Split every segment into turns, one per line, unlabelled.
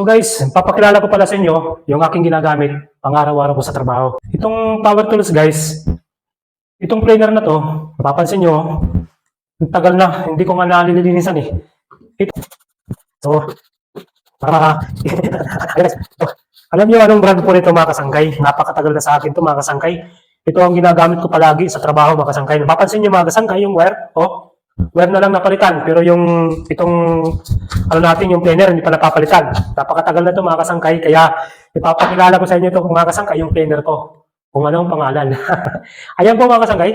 guys, papakilala ko pala sa inyo yung aking ginagamit pang araw-araw ko sa trabaho. Itong power tools guys, itong planer na to, mapapansin nyo, ang tagal na, hindi ko nga nalilinisan eh. So, para, alam niyo anong brand po nito mga kasangkay? Napakatagal na sa akin to mga kasangkay. Ito ang ginagamit ko palagi sa trabaho mga kasangkay. Napapansin niyo mga kasangkay yung wire? Oh, wire na lang napalitan. Pero itong natin, yung planer, hindi pa napapalitan. Napakatagal na to mga kasangkay. Kaya ipapakilala ko sa inyo ito mga kasangkay, yung planer ko. Kung ano ang pangalan. Ayan po mga kasangkay.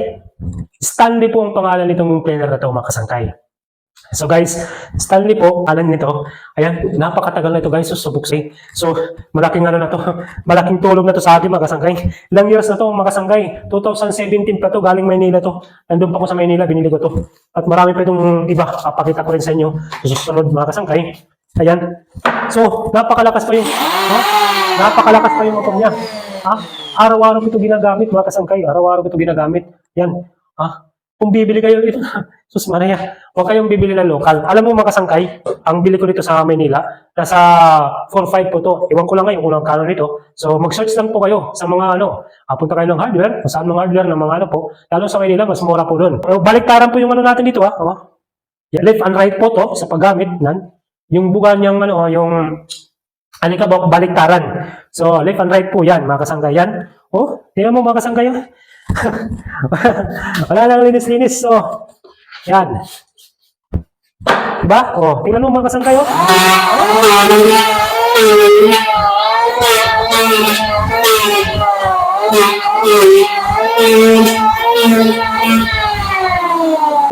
Stanley po ang pangalan nitong planer na to mga kasangkay. So guys, Stanley po, alam nito. Ayan, napakatagal na ito guys, susubok siya. So, malaking ano na to, malaking tulong na to sa akin mga kasangkay. Ilang years na to mga kasangkay? 2017 pa to, galing Maynila to. Nandun pa ko sa Maynila, binili ko to. At marami pa itong iba, papakita ko rin sa inyo. Susunod mga kasangkay. Ayan. So, napakalakas pa yung, napakalakas pa yung motor niya. Araw-araw ko ito ginagamit mga kasangkay. Araw-araw ko ito ginagamit. Yan. Kung bibili kayo ito, sus Maria, huwag kayong bibili ng local. Alam mo mga kasangkay, ang bili ko dito sa Manila, nasa 4-5 po to. Iwan ko lang ngayon kung ang kano nito. So mag-search lang po kayo sa mga punta kayo ng hardware, kung saan mga hardware ng mga po. Lalo sa Manila, mas mura po doon. Baliktaran po yung natin dito left and right po to sa paggamit. Yung bugan niyang yung alikabok, baliktaran. So left and right po yan, mga kasangkay yan. Tingnan mo mga kasangkay yan. Wala nang linis-linis. Yan. Diba? Tingnan mo mga kasangkay.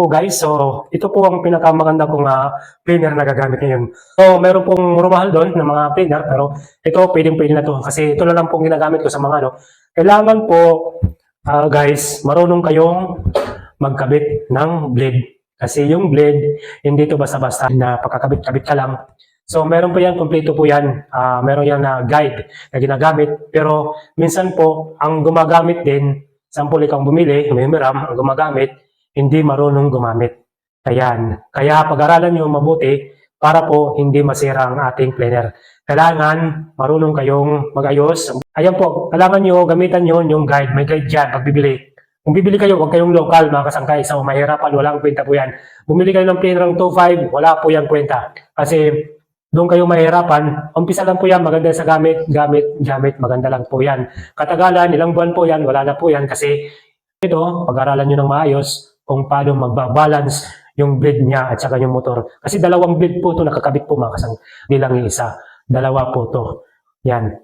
Guys, so ito po ang pinakamaganda kong planer na gagamit ngayon. So meron pong murumahal doon ng mga planer, pero ito pwede na to kasi ito na lang pong ginagamit ko sa mga kailangan po guys, marunong kayong magkabit ng blade. Kasi yung blade, hindi ito basta-basta na pagkakabit-kabit ka lang. So, meron po yan, kompleto po yan. Meron yan na guide na ginagamit. Pero, minsan po, ang gumagamit din, sampul ikang bumili, may meram, ang gumagamit, hindi marunong gumamit. Ayan. Kaya, pag-aralan nyo mabuti para po hindi masira ang ating planer. Kailangan marunong kayong mag-ayos. Ayan po, kailangan nyo, gamitan nyo yung guide. May guide dyan pag bibili. Kung bibili kayo, huwag kayong local mga kasangkay. So, mahirapan, walang kwenta po yan. Bumili kayo ng planer ng 2.5, wala po yan kwenta. Kasi, doon kayo mahirapan. Umpisa lang po yan, maganda sa gamit, maganda lang po yan. Katagalan, ilang buwan po yan, wala na po yan. Kasi, ito, pag-aralan nyo ng maayos kung paano magbabalance yung blade niya at saka yung motor. Kasi dalawang blade po ito nakakabit po mga kasangkay. Hindi lang yung isa. Dalawa po ito. Yan.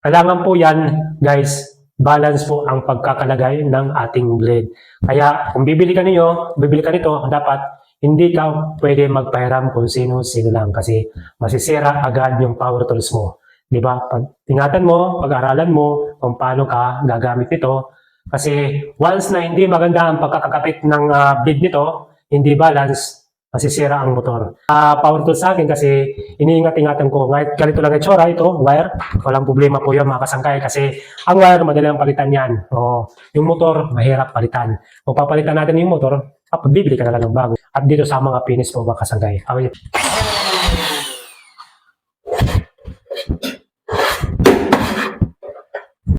Kailangan po yan, guys, balance po ang pagkakalagay ng ating blade. Kaya kung bibili ka nito, dapat hindi ka pwede magpahiram kung sino-sino lang kasi masisira agad yung power tools mo. Diba? Ingatan mo, pag-aralan mo kung paano ka gagamit ito. Kasi once na hindi maganda ang pagkakakapit ng blade nito, hindi balance, masisira ang motor. Power tools sa akin kasi iniingat-ingatan ko. Kahit ganito lang itsura, ito, wire, walang problema po yan mga kasangkay kasi ang wire, madali ang palitan yan. Yung motor, mahirap palitan. Kung papalitan natin yung motor, bibili ka na lang ng bago. At dito sa mga finish po mga kasangkay.